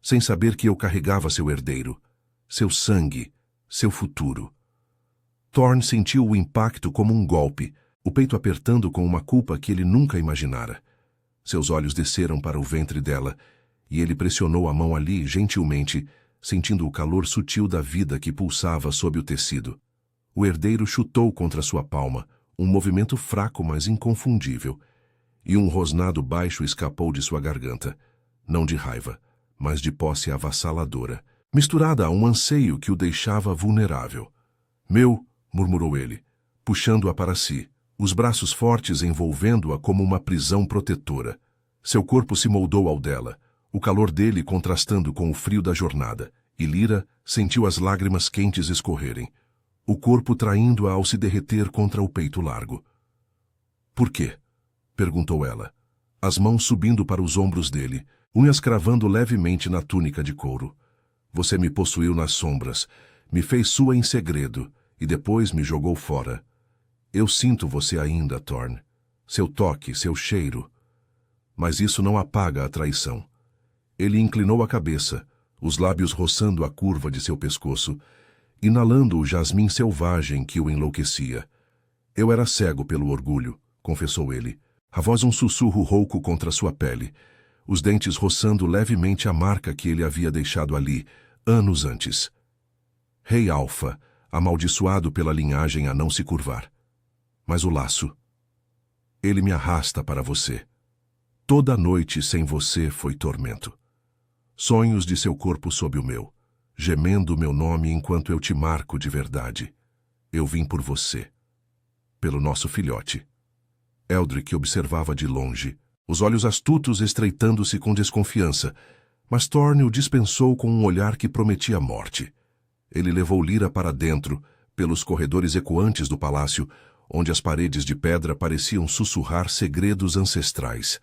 sem saber que eu carregava seu herdeiro, seu sangue, seu futuro. Thorne sentiu o impacto como um golpe, o peito apertando com uma culpa que ele nunca imaginara. Seus olhos desceram para o ventre dela, e ele pressionou a mão ali gentilmente, sentindo o calor sutil da vida que pulsava sob o tecido. O herdeiro chutou contra sua palma, um movimento fraco mas inconfundível, e um rosnado baixo escapou de sua garganta, não de raiva, mas de posse avassaladora. misturada a um anseio que o deixava vulnerável. Meu, murmurou ele, puxando-a para si, os braços fortes envolvendo-a como uma prisão protetora. Seu corpo se moldou ao dela, o calor dele contrastando com o frio da jornada, e Lyra sentiu as lágrimas quentes escorrerem, o corpo traindo-a ao se derreter contra o peito largo. Por quê? Perguntou ela, as mãos subindo para os ombros dele, unhas cravando levemente na túnica de couro. Você me possuiu nas sombras, me fez sua em segredo, e depois me jogou fora. Eu sinto você ainda, Thorn. Seu toque, seu cheiro. Mas isso não apaga a traição. Ele inclinou a cabeça, os lábios roçando a curva de seu pescoço, inalando o jasmim selvagem que o enlouquecia. Eu era cego pelo orgulho, confessou ele, a voz um sussurro rouco contra sua pele, os dentes roçando levemente a marca que ele havia deixado ali, anos antes. Rei Alfa, amaldiçoado pela linhagem a não se curvar. Mas o laço. Ele me arrasta para você. Toda noite sem você foi tormento. Sonhos de seu corpo sob o meu, gemendo meu nome enquanto eu te marco de verdade. Eu vim por você. Pelo nosso filhote. Eldrick observava de longe, os olhos astutos estreitando-se com desconfiança, mas Thorn o dispensou com um olhar que prometia morte. Ele levou Lyra para dentro, pelos corredores ecoantes do palácio, onde as paredes de pedra pareciam sussurrar segredos ancestrais.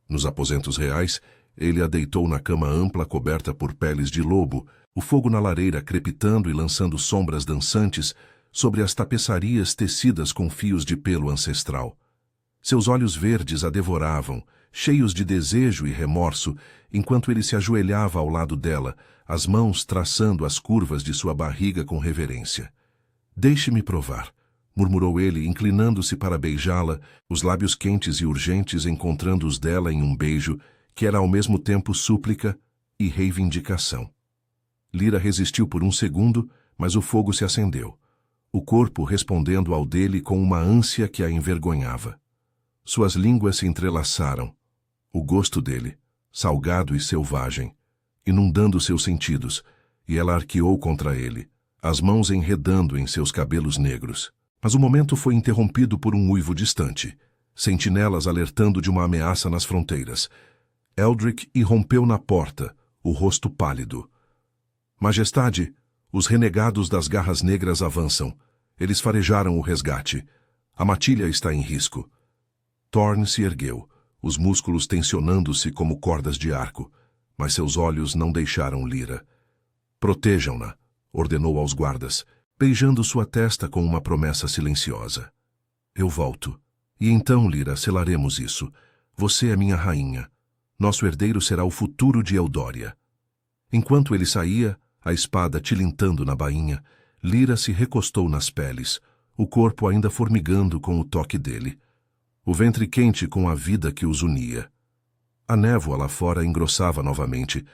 Nos aposentos reais, ele a deitou na cama ampla coberta por peles de lobo, o fogo na lareira crepitando e lançando sombras dançantes sobre as tapeçarias tecidas com fios de pelo ancestral. Seus olhos verdes a devoravam, cheios de desejo e remorso, enquanto ele se ajoelhava ao lado dela, as mãos traçando as curvas de sua barriga com reverência. Deixe-me provar, murmurou ele, inclinando-se para beijá-la, os lábios quentes e urgentes encontrando os dela em um beijo que era ao mesmo tempo súplica e reivindicação. Lyra resistiu por um segundo, mas o fogo se acendeu, o corpo respondendo ao dele com uma ânsia que a envergonhava. Suas línguas se entrelaçaram, o gosto dele, salgado e selvagem, inundando seus sentidos, e ela arqueou contra ele, as mãos enredando em seus cabelos negros. Mas o momento foi interrompido por um uivo distante, sentinelas alertando de uma ameaça nas fronteiras. Eldrick irrompeu na porta, o rosto pálido. Majestade, os renegados das garras negras avançam. Eles farejaram o resgate. A matilha está em risco. Thorn se ergueu, os músculos tensionando-se como cordas de arco, mas seus olhos não deixaram Lyra. Protejam-na, ordenou aos guardas, beijando sua testa com uma promessa silenciosa. Eu volto. E então, Lyra, selaremos isso. Você é minha rainha. Nosso herdeiro será o futuro de Eldória. Enquanto ele saía, a espada tilintando na bainha, Lyra se recostou nas peles, o corpo ainda formigando com o toque dele. O ventre quente com a vida que os unia. A névoa lá fora engrossava novamente,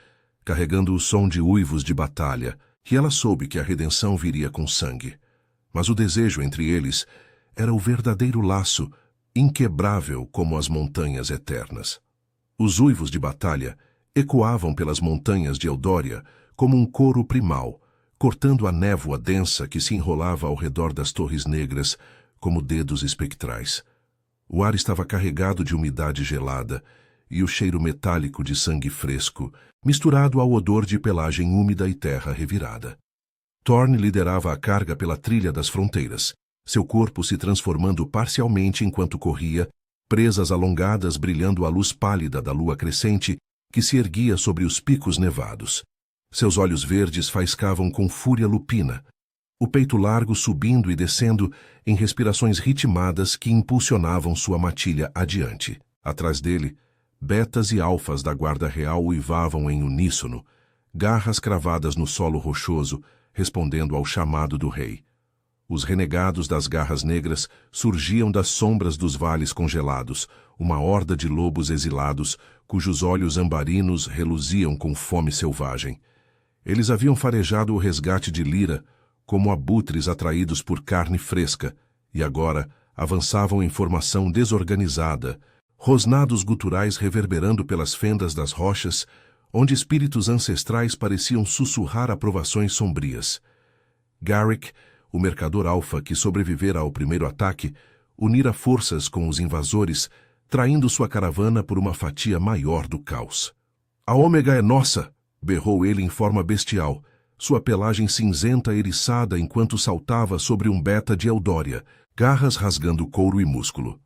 carregando o som de uivos de batalha, e ela soube que a redenção viria com sangue. Mas o desejo entre eles era o verdadeiro laço, inquebrável como as montanhas eternas. Os uivos de batalha ecoavam pelas montanhas de Eldória como um coro primal, cortando a névoa densa que se enrolava ao redor das torres negras como dedos espectrais. O ar estava carregado de umidade gelada e o cheiro metálico de sangue fresco, misturado ao odor de pelagem úmida e terra revirada. Thorn liderava a carga pela trilha das fronteiras, seu corpo se transformando parcialmente enquanto corria, presas alongadas brilhando à luz pálida da lua crescente que se erguia sobre os picos nevados. Seus olhos verdes faiscavam com fúria lupina, o peito largo subindo e descendo em respirações ritmadas que impulsionavam sua matilha adiante. Atrás dele, betas e alfas da guarda real uivavam em uníssono, garras cravadas no solo rochoso, respondendo ao chamado do rei. Os renegados das garras negras surgiam das sombras dos vales congelados, uma horda de lobos exilados, cujos olhos ambarinos reluziam com fome selvagem. Eles haviam farejado o resgate de Lyra, como abutres atraídos por carne fresca, e agora avançavam em formação desorganizada, rosnados guturais reverberando pelas fendas das rochas, onde espíritos ancestrais pareciam sussurrar aprovações sombrias. Garrick, o mercador alfa que sobrevivera ao primeiro ataque, unira forças com os invasores, traindo sua caravana por uma fatia maior do caos. "A Ômega é nossa!" berrou ele em forma bestial, sua pelagem cinzenta eriçada enquanto saltava sobre um beta de Eldória, garras rasgando couro e músculo.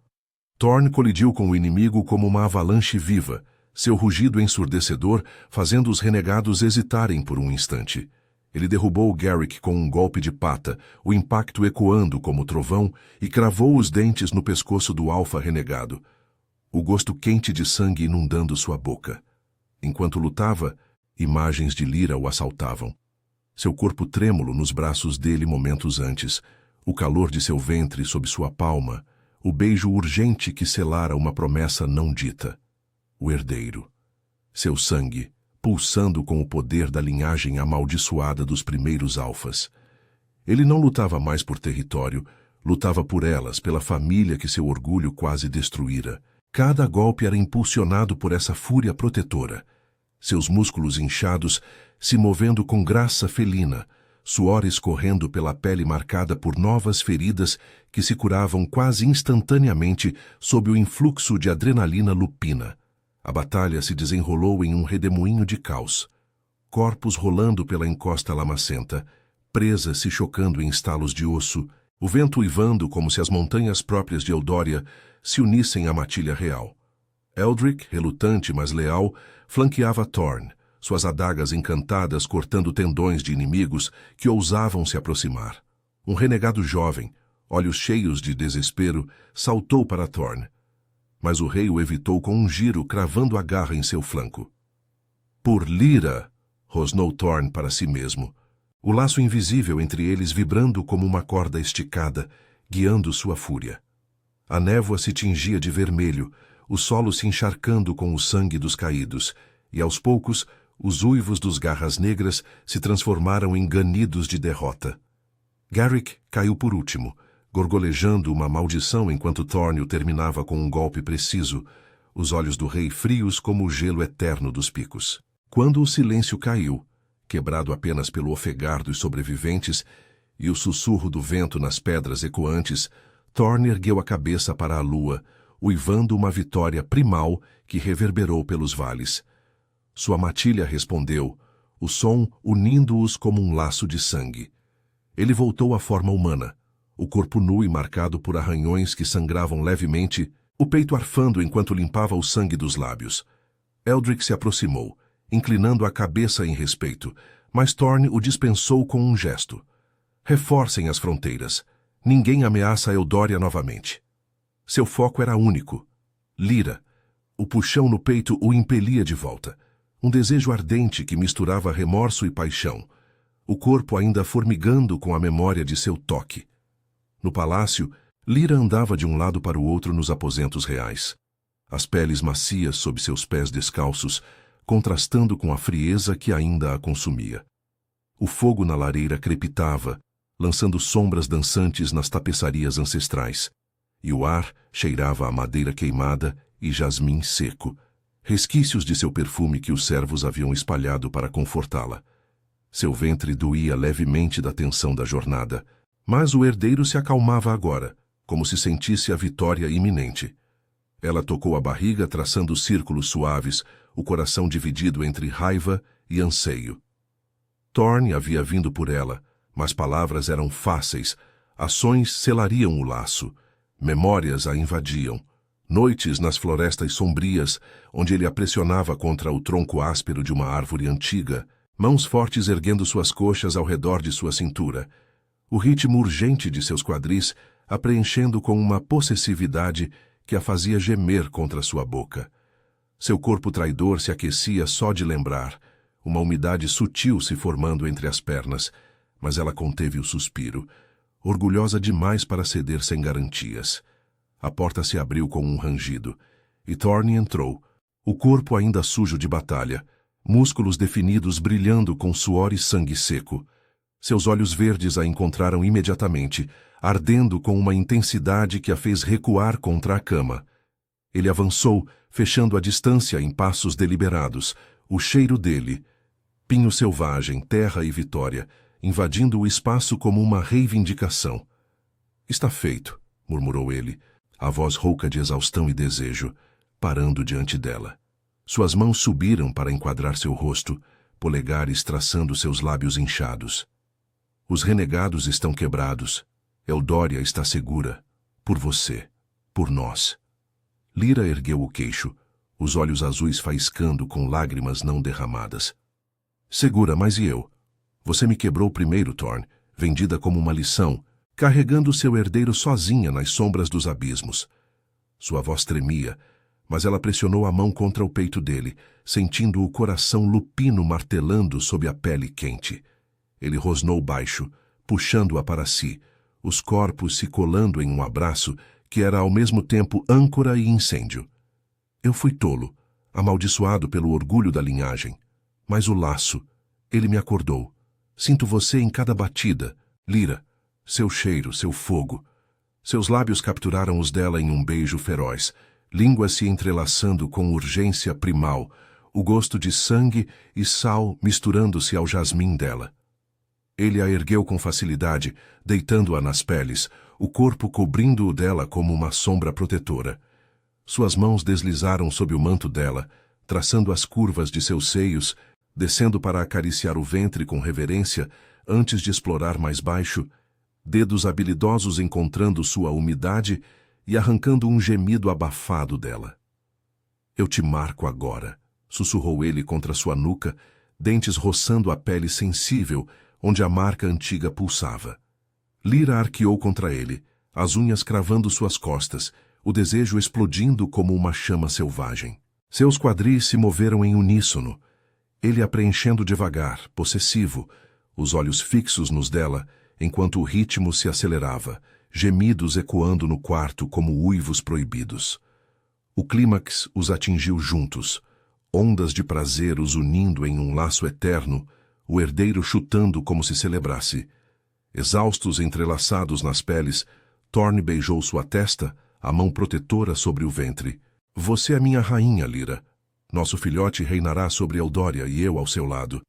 Thorn colidiu com o inimigo como uma avalanche viva, seu rugido ensurdecedor fazendo os renegados hesitarem por um instante. Ele derrubou Garrick com um golpe de pata, o impacto ecoando como trovão, e cravou os dentes no pescoço do alfa renegado, o gosto quente de sangue inundando sua boca. Enquanto lutava, imagens de Lyra o assaltavam. Seu corpo trêmulo nos braços dele momentos antes, o calor de seu ventre sob sua palma, o beijo urgente que selara uma promessa não dita. O herdeiro. Seu sangue, pulsando com o poder da linhagem amaldiçoada dos primeiros alfas. Ele não lutava mais por território, lutava por elas, pela família que seu orgulho quase destruíra. Cada golpe era impulsionado por essa fúria protetora. Seus músculos inchados se movendo com graça felina, suor escorrendo pela pele marcada por novas feridas que se curavam quase instantaneamente sob o influxo de adrenalina lupina. A batalha se desenrolou em um redemoinho de caos. Corpos rolando pela encosta lamacenta, presas se chocando em estalos de osso, o vento uivando como se as montanhas próprias de Eldória se unissem à matilha real. Eldrick, relutante mas leal, flanqueava Thorn, suas adagas encantadas cortando tendões de inimigos que ousavam se aproximar. Um renegado jovem, olhos cheios de desespero, saltou para Thorn. Mas o rei o evitou com um giro, cravando a garra em seu flanco. "Por Lyra!" rosnou Thorn para si mesmo, o laço invisível entre eles vibrando como uma corda esticada, guiando sua fúria. A névoa se tingia de vermelho, o solo se encharcando com o sangue dos caídos, e aos poucos, os uivos dos garras negras se transformaram em ganidos de derrota. Garrick caiu por último, gorgolejando uma maldição enquanto Thorn o terminava com um golpe preciso, os olhos do rei frios como o gelo eterno dos picos. Quando o silêncio caiu, quebrado apenas pelo ofegar dos sobreviventes e o sussurro do vento nas pedras ecoantes, Thorn ergueu a cabeça para a lua, uivando uma vitória primal que reverberou pelos vales. Sua matilha respondeu, o som unindo-os como um laço de sangue. Ele voltou à forma humana, o corpo nu e marcado por arranhões que sangravam levemente, o peito arfando enquanto limpava o sangue dos lábios. Eldrick se aproximou, inclinando a cabeça em respeito, mas Thorn o dispensou com um gesto. Reforcem as fronteiras. Ninguém ameaça Eldória novamente. Seu foco era único. Lyra. O puxão no peito o impelia de volta. Um desejo ardente que misturava remorso e paixão. O corpo ainda formigando com a memória de seu toque. No palácio, Lyra andava de um lado para o outro nos aposentos reais. As peles macias sob seus pés descalços, contrastando com a frieza que ainda a consumia. O fogo na lareira crepitava, lançando sombras dançantes nas tapeçarias ancestrais, e o ar cheirava a madeira queimada e jasmim seco, resquícios de seu perfume que os servos haviam espalhado para confortá-la. Seu ventre doía levemente da tensão da jornada, mas o herdeiro se acalmava agora, como se sentisse a vitória iminente. Ela tocou a barriga traçando círculos suaves, o coração dividido entre raiva e anseio. Thorn havia vindo por ela, mas palavras eram fáceis, ações selariam o laço, memórias a invadiam, noites nas florestas sombrias, onde ele a pressionava contra o tronco áspero de uma árvore antiga, mãos fortes erguendo suas coxas ao redor de sua cintura, o ritmo urgente de seus quadris a preenchendo com uma possessividade que a fazia gemer contra sua boca. Seu corpo traidor se aquecia só de lembrar, uma umidade sutil se formando entre as pernas, mas ela conteve o suspiro, orgulhosa demais para ceder sem garantias. A porta se abriu com um rangido, e Thorn entrou, o corpo ainda sujo de batalha, músculos definidos brilhando com suor e sangue seco. Seus olhos verdes a encontraram imediatamente, ardendo com uma intensidade que a fez recuar contra a cama. Ele avançou, fechando a distância em passos deliberados, O cheiro dele, pinho selvagem, terra e vitória, invadindo o espaço como uma reivindicação. Está feito, murmurou ele, a voz rouca de exaustão e desejo, parando diante dela. Suas mãos subiram para enquadrar seu rosto, polegares traçando seus lábios inchados. Os renegados estão quebrados. Eldória está segura. Por você. Por nós. Lyra ergueu o queixo, os olhos azuis faiscando com lágrimas não derramadas. Segura, mas e eu? Você me quebrou primeiro, Thorn, vendida como uma lição, carregando seu herdeiro sozinha nas sombras dos abismos. Sua voz tremia, mas ela pressionou a mão contra o peito dele, sentindo o coração lupino martelando sob a pele quente. Ele rosnou baixo, puxando-a para si, os corpos se colando em um abraço que era ao mesmo tempo âncora e incêndio. Eu fui tolo, amaldiçoado pelo orgulho da linhagem. Mas o laço, ele me acordou. Sinto você em cada batida, Lyra, seu cheiro, seu fogo. Seus lábios capturaram os dela em um beijo feroz, línguas se entrelaçando com urgência primal, o gosto de sangue e sal misturando-se ao jasmim dela. Ele a ergueu com facilidade, deitando-a nas peles, o corpo cobrindo-o dela como uma sombra protetora. Suas mãos deslizaram sob o manto dela, traçando as curvas de seus seios, descendo para acariciar o ventre com reverência, antes de explorar mais baixo, dedos habilidosos encontrando sua umidade e arrancando um gemido abafado dela. Eu te marco agora, sussurrou ele contra sua nuca, dentes roçando a pele sensível, onde a marca antiga pulsava. Lyra arqueou contra ele, as unhas cravando suas costas, o desejo explodindo como uma chama selvagem. Seus quadris se moveram em uníssono, ele a preenchendo devagar, possessivo, os olhos fixos nos dela, enquanto o ritmo se acelerava, gemidos ecoando no quarto como uivos proibidos. O clímax os atingiu juntos, ondas de prazer os unindo em um laço eterno, o herdeiro chutando como se celebrasse. Exaustos entrelaçados nas peles, Thorn beijou sua testa, a mão protetora sobre o ventre. Você é minha rainha, Lyra. Nosso filhote reinará sobre Eldória e eu ao seu lado.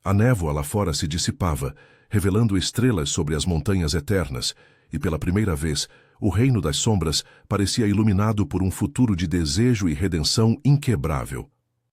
A névoa lá fora se dissipava, revelando estrelas sobre as montanhas eternas, e pela primeira vez, o reino das sombras parecia iluminado por um futuro de desejo e redenção inquebrável.